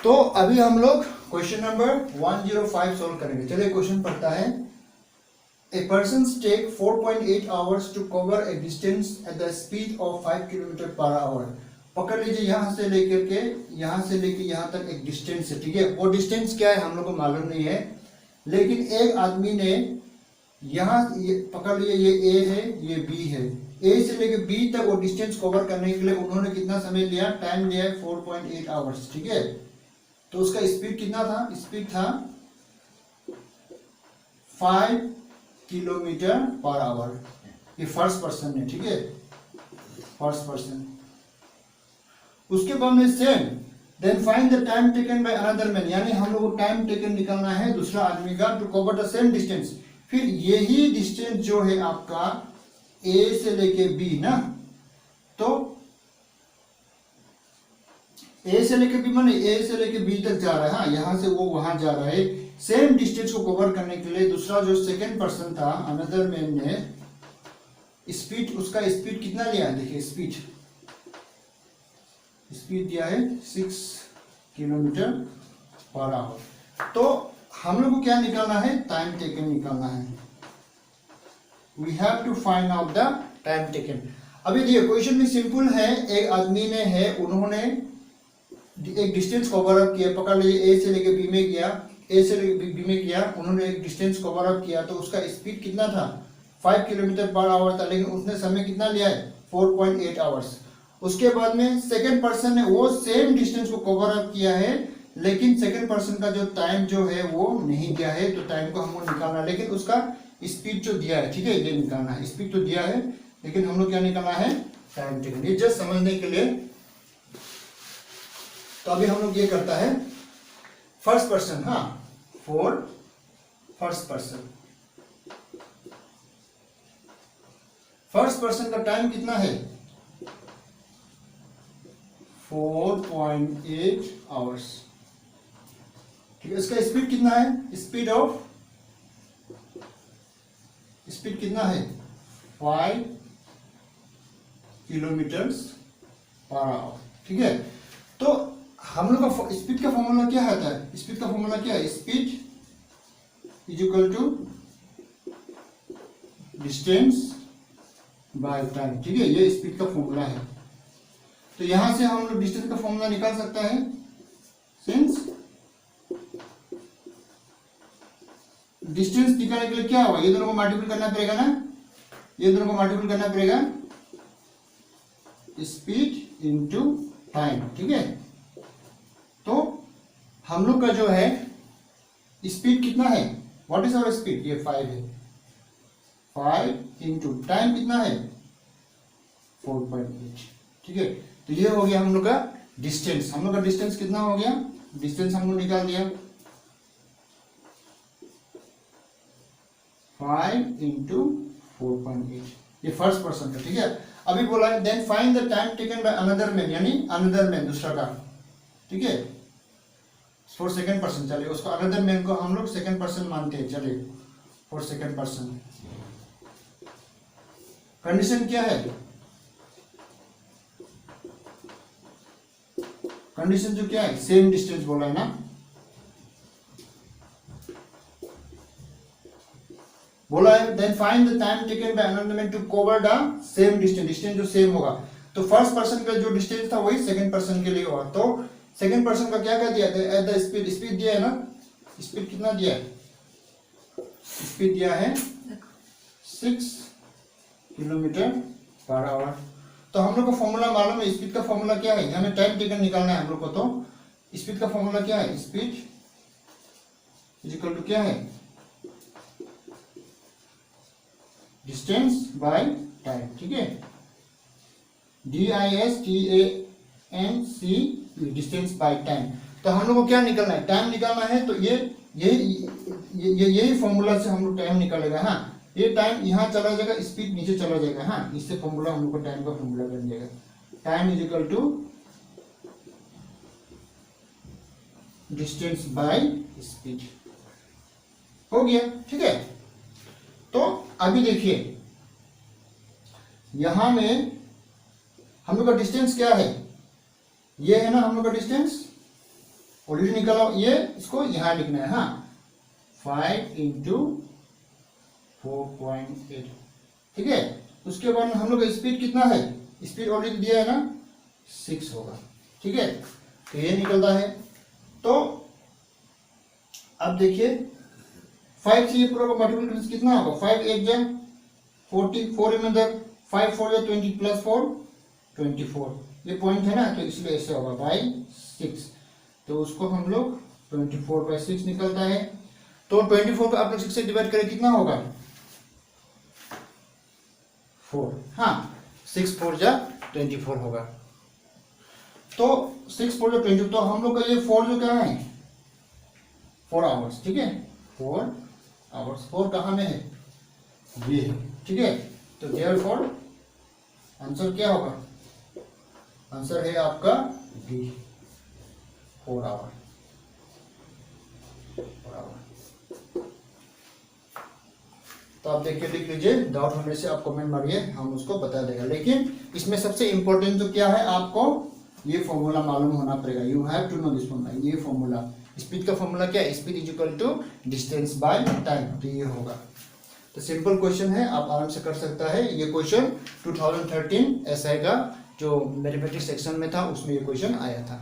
तो अभी हम लोग क्वेश्चन नंबर 105 सॉल्व करेंगे। चलिए क्वेश्चन पढ़ता है। A persons take 4.8 hours to cover a distance at the speed of 5 km per hour। पकड़ लीजिए यहाँ से लेके यहाँ तक एक डिस्टेंस है, ठीक है। वो डिस्टेंस क्या है हम लोग को मालूम नहीं है, लेकिन एक आदमी ने यहाँ पकड़ लिया, ये ए है ये बी है, ए से लेके बी तक वो डिस्टेंस कवर करने के लिए उन्होंने कितना समय लिया, टाइम लिया है 4.8 आवर्स, ठीक है। तो उसका स्पीड कितना था, स्पीड था 5 किलोमीटर पर आवर। ये फर्स्ट पर्सन है, ठीक है, फर्स्ट पर्सन। उसके बाद में same, then find the time taken by another man, यानी हम लोग को टाइम टेकन निकालना है दूसरा आदमी का to cover the same distance. फिर यही डिस्टेंस जो है आपका ए से लेके बी ना, तो ए से लेके बी माने ए से लेके बी तक जा रहा है, हाँ, यहां से वो वहां जा रहा है। सेम डिस्टेंस को कवर करने के लिए दूसरा जो सेकंड पर्सन था अनदर मैन ने स्पीड, उसका स्पीड कितना लिया, देखिए स्पीड दिया है 6 किलोमीटर पर आवर। तो हम लोग को क्या निकालना है, टाइम टेकन निकालना है। We have to find out the time taken. अभी देखिए क्वेश्चन भी सिंपल है। एक आदमी ने है, उन्होंने एक डिस्टेंस कवर अप किया, पकड़ लीजिए ए से लेके बी में गया, ए से लेके बी में गया, उन्होंने एक डिस्टेंस कवर अप किया। तो उसका स्पीड कितना था, 5 किलोमीटर पर आवर था, लेकिन उसने समय कितना लिया है, 4.8 आवर्स। उसके बाद में सेकंड पर्सन ने वो सेम डिस्टेंस को कवर अप किया है, लेकिन सेकंड पर्सन का जो टाइम जो है वो नहीं दिया है। तो टाइम को हमको निकालना है, लेकिन उसका स्पीड जो दिया है, ठीक है, ये निकालना है। स्पीड तो दिया है, लेकिन हम लोग क्या निकालना है, टाइम टेकन। ये जस्ट समझने के लिए। तो अभी हम लोग ये करता है फर्स्ट पर्सन, हाँ, for first person. First person का टाइम कितना है, 4.8 आवर्स, ठीक है। इसका स्पीड कितना है, स्पीड कितना है, 5 किलोमीटर पर आवर, ठीक है। तो हम लोग का स्पीड का फॉर्मूला क्या आता है, स्पीड का फॉर्मूला क्या है, speed is equal to distance by time, ठीक है। ये स्पीड का फॉर्मूला है। तो यहां से हम लोग डिस्टेंस का फॉर्मूला निकाल सकता है, सिंस डिस्टेंस निकालने के लिए क्या होगा, ये दोनों को मल्टीपल करना पड़ेगा ना, ये दोनों को मल्टीपल करना पड़ेगा, स्पीड इनटू टाइम, ठीक है। तो हम लोग का जो है स्पीड कितना है, व्हाट इज आवर स्पीड, ये 5 है, 5 इंटू टाइम कितना है, 4.8, ठीक है। तो ये हो गया हम लोग का डिस्टेंस। हम लोग का डिस्टेंस कितना हो गया, डिस्टेंस हम लोग निकाल दिया 5 इंटू 4.8, ये फर्स्ट पर्सन का, ठीक है। अभी बोला है then find the time taken by another man, यानी अनदर मैन दूसरा का, ठीक है, फॉर सेकंड पर्सन। चलिए उसको अनदर मैन को हम लोग सेकंड पर्सन मानते हैं, चलिए फॉर सेकंड पर्सन। कंडीशन क्या है, कंडीशन जो क्या है, सेम डिस्टेंस बोला है ना, बोला है then find the time taken by another man to cover the same distance, distance जो सेम होगा। तो फर्स्ट पर्सन का जो डिस्टेंस था वही सेकंड पर्सन के लिए होगा। तो सेकंड पर्सन का क्या क्या दिया था, एट द स्पीड, स्पीड दिया है ना, स्पीड कितना दिया है, स्पीड दिया है 6 किलोमीटर पर आवर। तो हम लोग को फॉर्मूला मालूम है, स्पीड का फॉर्मूला क्या है, हमें टाइम टेकन निकालना है हम लोग को। तो स्पीड का फॉर्मूला क्या है, स्पीड इज इक्वल टू क्या है, डिस्टेंस बाय टाइम, ठीक है, DISTANC, डिस्टेंस बाय टाइम। तो हम लोग को क्या निकालना है, टाइम निकालना है। तो यही फॉर्मूला से हम लोग टाइम निकालेगा, हाँ। ये टाइम यहाँ चला जाएगा, स्पीड नीचे चला जाएगा, हाँ, इससे फॉर्मूला हम लोग को टाइम का फॉर्मूला बन जाएगा, time is equal to distance by speed, हो गया, ठीक है। तो अभी देखिए यहां में हम लोग का डिस्टेंस क्या है, ये है ना हम लोग का डिस्टेंस, ऑलरेडी निकाला, ये इसको यहाँ लिखना है। हाँ, 5 इंटू 4.8, ठीक है। उसके बाद हम लोग का स्पीड कितना है, स्पीड ऑलरेडी दिया है ना, 6 होगा, ठीक है। तो ये निकलता है। तो अब देखिए 5 से ये पूरा मल्टीपल कितना होगा, 5 8 जा 40, 4 में अंदर 5 4 जा 20 प्लस 4 24, ये पॉइंट है ना, तो इसलिए ऐसे होगा बाई 6। तो उसको हम लोग 24/6 निकलता है। तो 24 को आप लोग 6 से डिवाइड करें, कितना होगा 4। हाँ, 6 4 जा 24 होगा। तो 6 4 जा 20, तो हम लोग का ये 4 जो क्या है 4 आवर्स, ठीक है। 4 आवर्स, 4 कहाँ में है, ये है, ठीक है। तो देयरफॉर आंसर क्या होगा, आंसर है आपका डी, 4 आवर। तो आप देखिए, लिख लीजिए, डाउट होने से आप कमेंट मारिए, हम उसको बता देगा। लेकिन इसमें सबसे इंपॉर्टेंट तो क्या है, आपको ये फॉर्मूला मालूम होना पड़ेगा। You have to know this formula, ये फॉर्मूला, स्पीड का फॉर्मूला क्या है, speed is equal to distance by time, तो ये होगा। तो सिंपल क्वेश्चन है, आप आराम से कर सकता है। ये क्वेश्चन 2013 एसआई का जो मैथमेटिक्स सेक्शन में था, उसमें ये क्वेश्चन आया था।